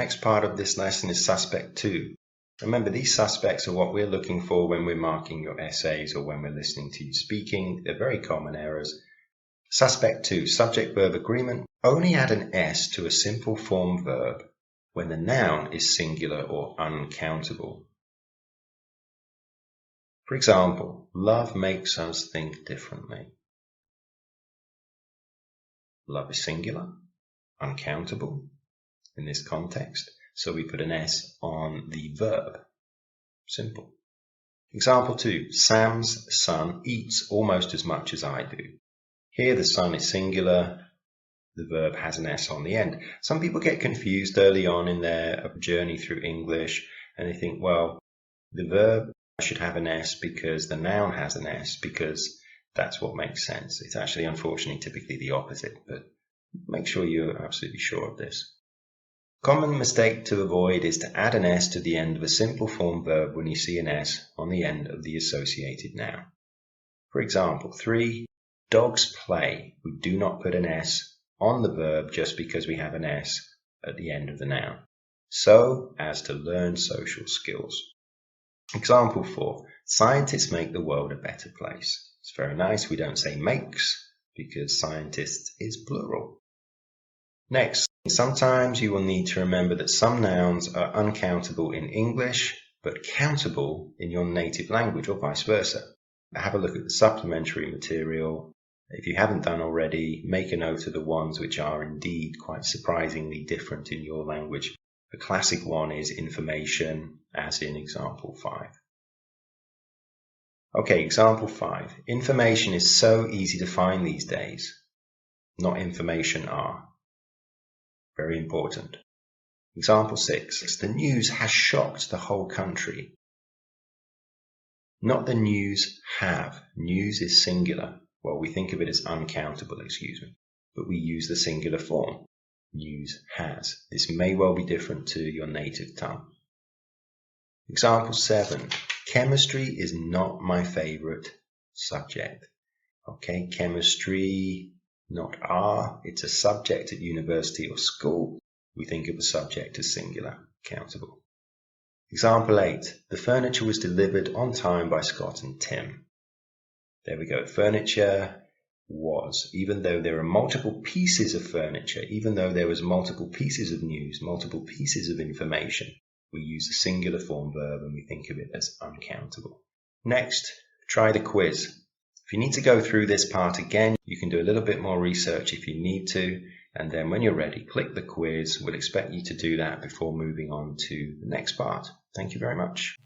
Next part of this lesson is suspect 2. Remember, these suspects are what we're looking for when we're marking your essays or when we're listening to you speaking. They're very common errors. Suspect 2, subject-verb agreement. Only add an S to a simple form verb when the noun is singular or uncountable. For example, love makes us think differently. Love is singular, uncountable in this context, so we put an S on the verb. Simple. Example 2, Sam's son eats almost as much as I do. Here the son is singular, the verb has an S on the end. Some people get confused early on in their journey through English and they think, well, the verb should have an S because the noun has an S, because that's what makes sense. It's actually, unfortunately, typically the opposite, but make sure you're absolutely sure of this. Common mistake to avoid is to add an S to the end of a simple form verb when you see an S on the end of the associated noun. For example, 3, dogs play. We do not put an S on the verb just because we have an S at the end of the noun, so as to learn social skills. Example 4, scientists make the world a better place. It's very nice. We don't say makes because scientists is plural. Next, sometimes you will need to remember that some nouns are uncountable in English but countable in your native language or vice versa. Have a look at the supplementary material. If you haven't done already, make a note of the ones which are indeed quite surprisingly different in your language. The classic one is information, as in example 5. Okay, example 5. Information is so easy to find these days. Not information are. Very important. Example 6. The news has shocked the whole country. Not the news have. News is singular. Well, we think of it as uncountable, but we use the singular form. News has. This may well be different to your native tongue. Example 7. Chemistry is not my favorite subject. Okay, chemistry, not are. It's a subject at university or school. We think of a subject as singular, countable. Example 8. The furniture was delivered on time by Scott and Tim. There we go. Furniture was, even though there are multiple pieces of furniture, even though there was multiple pieces of news, multiple pieces of information, we use the singular form verb and we think of it as uncountable. Next, try the quiz. If you need to go through this part again, you can do a little bit more research if you need to, and then when you're ready, click the quiz. We'll expect you to do that before moving on to the next part. Thank you very much.